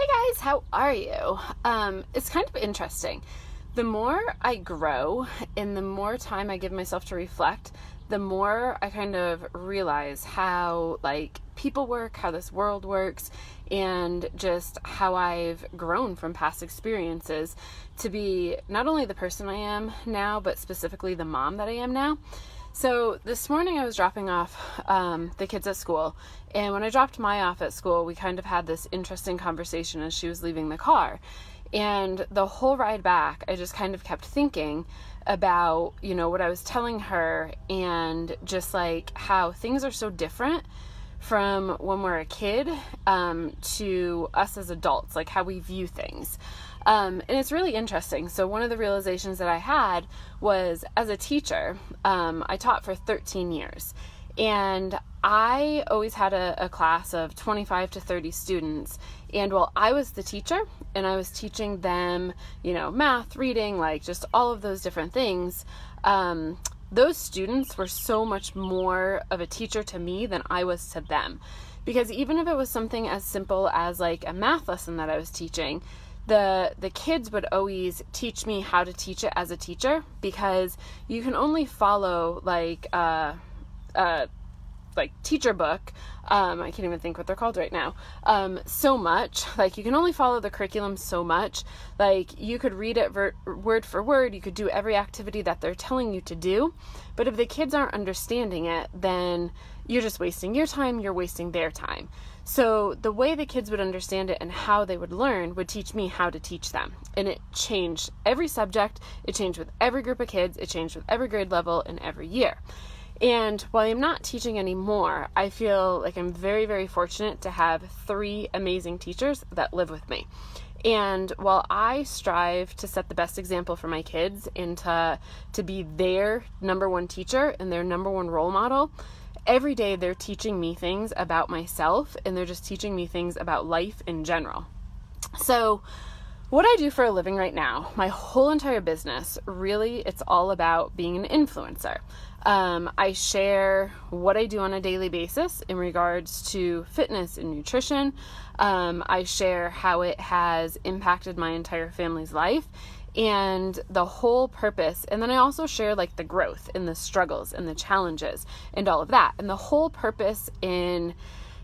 guys, how are you? It's kind of interesting. The more I grow and the more time I give myself to reflect, the more I kind of realize how people work, how this world works, and just how I've grown from past experiences to be not only the person I am now, but specifically the mom that I am now. So this morning I was dropping off the kids at school, and when I dropped Maya off at school, we kind of had this interesting conversation as she was leaving the car. And the whole ride back, I just kind of kept thinking about, what I was telling her and just how things are so different from when we're a kid to us as adults, how we view things. And it's really interesting. So one of the realizations that I had was, as a teacher, I taught for 13 years. And I always had a class of 25 to 30 students. And while I was the teacher and I was teaching them, math, reading, just all of those different things, those students were so much more of a teacher to me than I was to them. Because even if it was something as simple as a math lesson that I was teaching, the kids would always teach me how to teach it as a teacher, because you can only follow teacher book, I can't even think what they're called right now, so much. You can only follow the curriculum so much. You could read it word for word, you could do every activity that they're telling you to do, but if the kids aren't understanding it, then you're just wasting your time, you're wasting their time. So the way the kids would understand it and how they would learn would teach me how to teach them. And it changed every subject, it changed with every group of kids, it changed with every grade level and every year. And while I'm not teaching anymore, I feel like I'm very, very fortunate to have 3 amazing teachers that live with me. And while I strive to set the best example for my kids and to be their number one teacher and their number one role model, every day they're teaching me things about myself, and they're just teaching me things about life in general. So what I do for a living right now, my whole entire business, really, it's all about being an influencer. I share what I do on a daily basis in regards to fitness and nutrition. I share how it has impacted my entire family's life and the whole purpose. And then I also share the growth and the struggles and the challenges and all of that. And the whole purpose in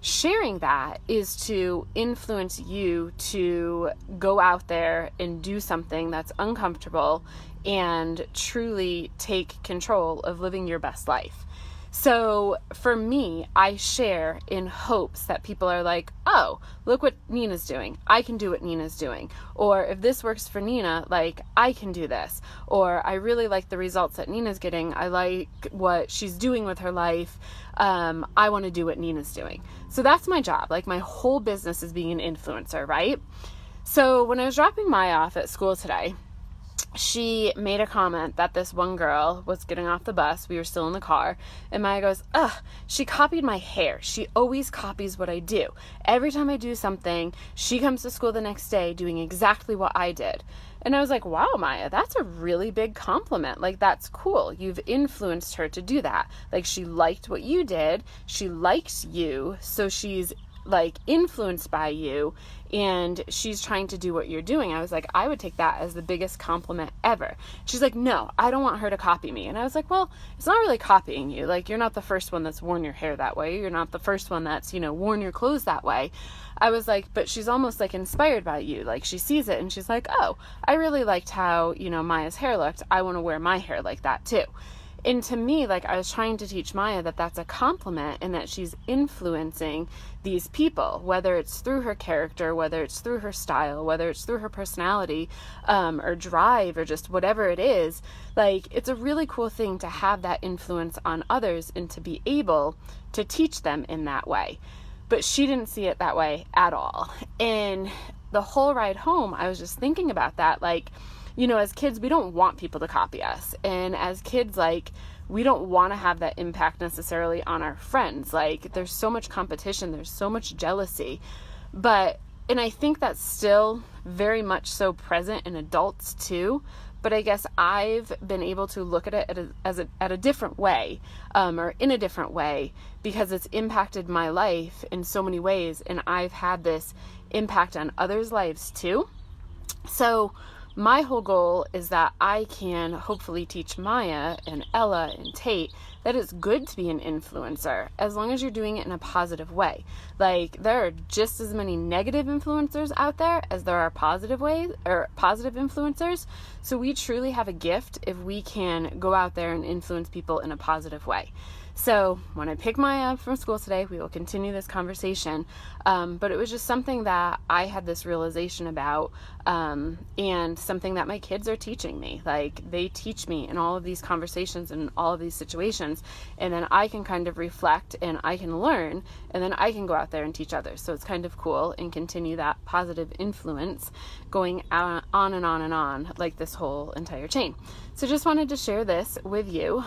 sharing that is to influence you to go out there and do something that's uncomfortable and truly take control of living your best life. So for me, I share in hopes that people are like, oh, look what Nina's doing. I can do what Nina's doing. Or if this works for Nina, I can do this. Or I really like the results that Nina's getting. I like what she's doing with her life. I want to do what Nina's doing. So that's my job. My whole business is being an influencer, right? So when I was dropping Maya off at school today, she made a comment that this one girl was getting off the bus. We were still in the car. And Maya goes, she copied my hair. She always copies what I do. Every time I do something, she comes to school the next day doing exactly what I did. And I was like, wow, Maya, that's a really big compliment. That's cool. You've influenced her to do that. She liked what you did. She likes you. So she's influenced by you, and she's trying to do what you're doing. I was like, I would take that as the biggest compliment ever. She's like, no, I don't want her to copy me. And I was like, well, it's not really copying you. You're not the first one that's worn your hair that way. You're not the first one that's, worn your clothes that way. I was like, but she's almost inspired by you. She sees it and she's like, oh, I really liked how, Maya's hair looked. I want to wear my hair like that too. And to me, I was trying to teach Maya that that's a compliment and that she's influencing these people, whether it's through her character, whether it's through her style, whether it's through her personality, or drive, or just whatever it is. It's a really cool thing to have that influence on others and to be able to teach them in that way. But she didn't see it that way at all. And the whole ride home, I was just thinking about that. As kids, we don't want people to copy us. And as kids, we don't want to have that impact necessarily on our friends. There's so much competition, there's so much jealousy. And I think that's still very much so present in adults too. But I guess I've been able to look at it at a different way, or in a different way, because it's impacted my life in so many ways. And I've had this impact on others' lives too. So my whole goal is that I can hopefully teach Maya and Ella and Tate that it's good to be an influencer as long as you're doing it in a positive way. Like, there are just as many negative influencers out there as there are positive ways or positive influencers. So we truly have a gift if we can go out there and influence people in a positive way. So when I pick Maya up from school today, we will continue this conversation. But it was just something that I had this realization about, and something that my kids are teaching me. Like, they teach me in all of these conversations and all of these situations, and then I can kind of reflect and I can learn, and then I can go out there and teach others. So it's kind of cool and continue that positive influence going on and on and on, like this whole entire chain. So just wanted to share this with you.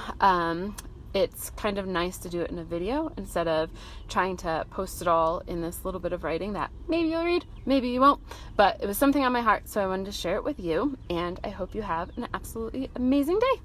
It's kind of nice to do it in a video instead of trying to post it all in this little bit of writing that maybe you'll read, maybe you won't, but it was something on my heart, so I wanted to share it with you, and I hope you have an absolutely amazing day.